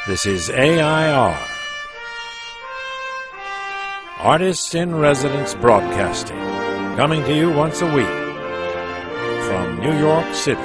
This is AI.R. Artists in Residence Broadcasting, coming to you once a week from New York City.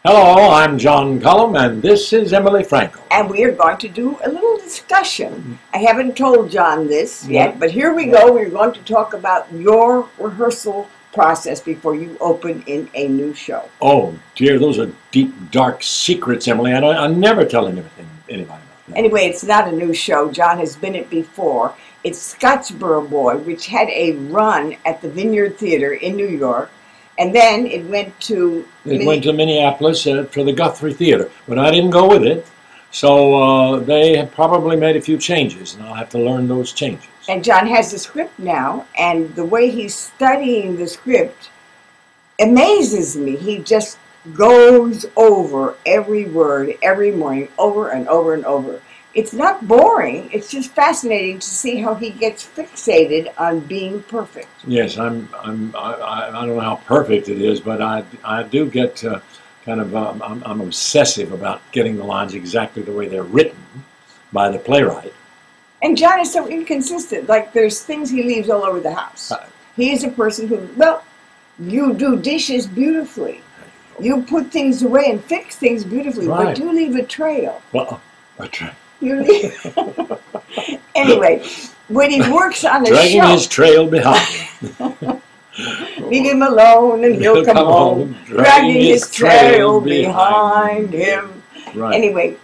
Hello, I'm John Cullum, and this is Emily Frankel. And we are going to do a little discussion. I haven't told John this yet, but here we go. We're going to talk about your rehearsal process before you open in a new show. Oh, dear, those are deep, dark secrets, Emily, and I never tell anybody about that. Anyway, it's not a new show. John has been it before. It's Scottsboro Boys, which had a run at the Vineyard Theater in New York, and then it went to... Minneapolis for the Guthrie Theater, but I didn't go with it, so they have probably made a few changes, and I'll have to learn those changes. And John has the script now, and the way he's studying the script amazes me. He just goes over every word every morning, over and over and over. It's not boring. It's just fascinating to see how he gets fixated on being perfect. Yes, I don't know how perfect it is, but I do get I'm obsessive about getting the lines exactly the way they're written by the playwright. And John is so inconsistent. Like, there's things he leaves all over the house. He is a person who, well, you do dishes beautifully. You put things away and fix things beautifully, right. But you leave a trail. Well, a trail. You leave. Anyway, when he works on a dragging show, his trail behind. Leave him alone and he'll come home, dragging his trail behind him. Right. Anyway,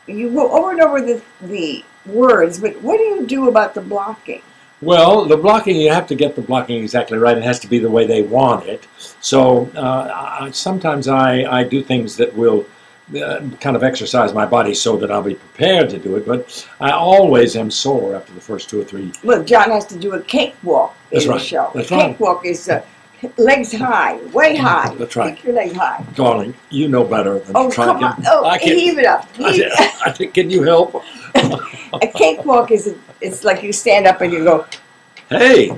you go over and over the words, but what do you do about the blocking? Well, the blocking, you have to get the blocking exactly right. It has to be the way they want it. So sometimes I do things that will kind of exercise my body so that I'll be prepared to do it, but I always am sore after the first 2 or 3. Well, John has to do a cakewalk in the show. That's right. Cakewalk is legs high, way high. That's right. Keep your leg high. Darling, you know better than to try. Come on. Oh, heave it up. I think, can you help? A cakewalk is it's like you stand up and you go, hey,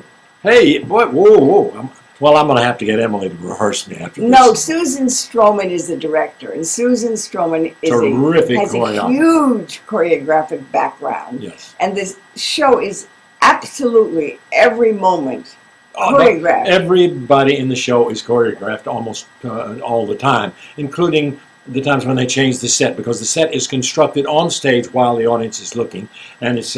what? Whoa. Well, I'm going to have to get Emily to rehearse me after this. No, Susan Stroman is the director, and Susan Stroman is has a huge choreographic background. Yes. And this show is absolutely every moment choreographed. Everybody in the show is choreographed almost all the time, including the times when they change the set, because the set is constructed on stage while the audience is looking, and it's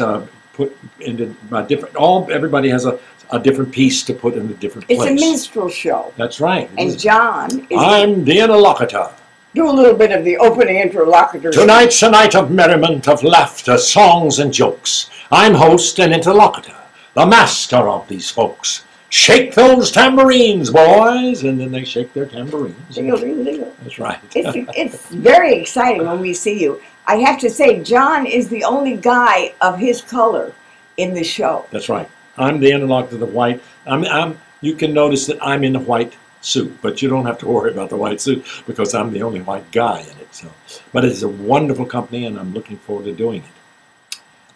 put into different. Everybody has a different piece to put in a different place. It's a minstrel show. That's right. And John is... I'm the interlocutor. Do a little bit of the opening interlocutor. Tonight's a night of merriment, of laughter, songs and jokes. I'm host and interlocutor, the master of these folks. Shake those tambourines, boys! And then they shake their tambourines. Ding-a-ling-a-ling-a. That's right. It's very exciting when we see you. I have to say, John is the only guy of his color in the show. That's right. I'm the interlocutor, the white. You can notice that I'm in a white suit, but you don't have to worry about the white suit because I'm the only white guy in it. So, but it's a wonderful company, and I'm looking forward to doing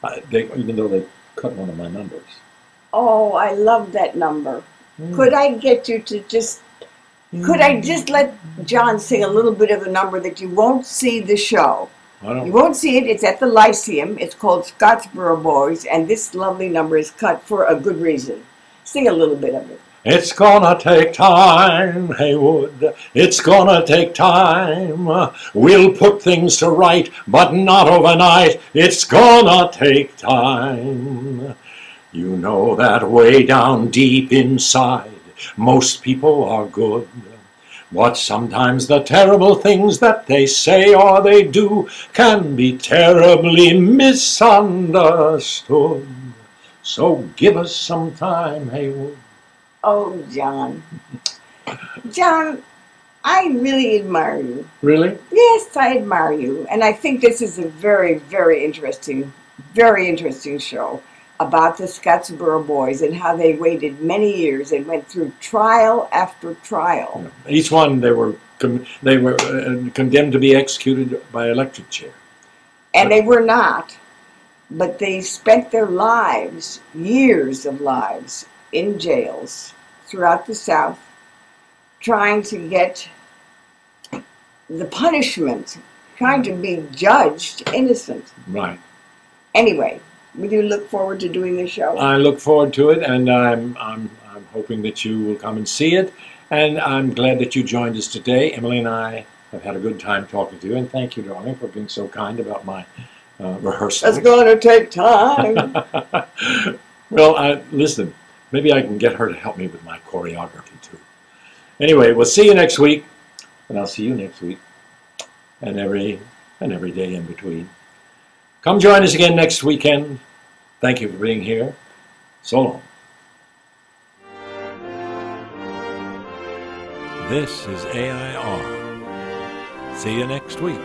it. Even though they cut one of my numbers. Oh, I love that number. Could I get you to could I just let John sing a little bit of a number that you won't see the show? You won't see it. It's at the Lyceum. It's called Scottsboro Boys, and this lovely number is cut for a good reason. Sing a little bit of it. It's gonna take time, Haywood. It's gonna take time. We'll put things to right, but not overnight. It's gonna take time. You know that way down deep inside, most people are good. But sometimes the terrible things that they say or they do can be terribly misunderstood. So give us some time, Haywood. Oh, John. John, I really admire you. Really? Yes, I admire you. And I think this is a very, very interesting show about the Scottsboro Boys and how they waited many years and went through trial after trial. Each one they were condemned to be executed by electric chair. And they were not, but they spent their lives, years of lives, in jails throughout the South, trying to get the punishment trying to be judged innocent. Right. Anyway, will you look forward to doing the show? I look forward to it, and I'm hoping that you will come and see it. And I'm glad that you joined us today. Emily and I have had a good time talking to you, and thank you, darling, for being so kind about my rehearsal. It's going to take time. Well, listen, maybe I can get her to help me with my choreography too. Anyway, we'll see you next week, and I'll see you next week, and every day in between. Come join us again next weekend. Thank you for being here. So long. This is AI.R. See you next week.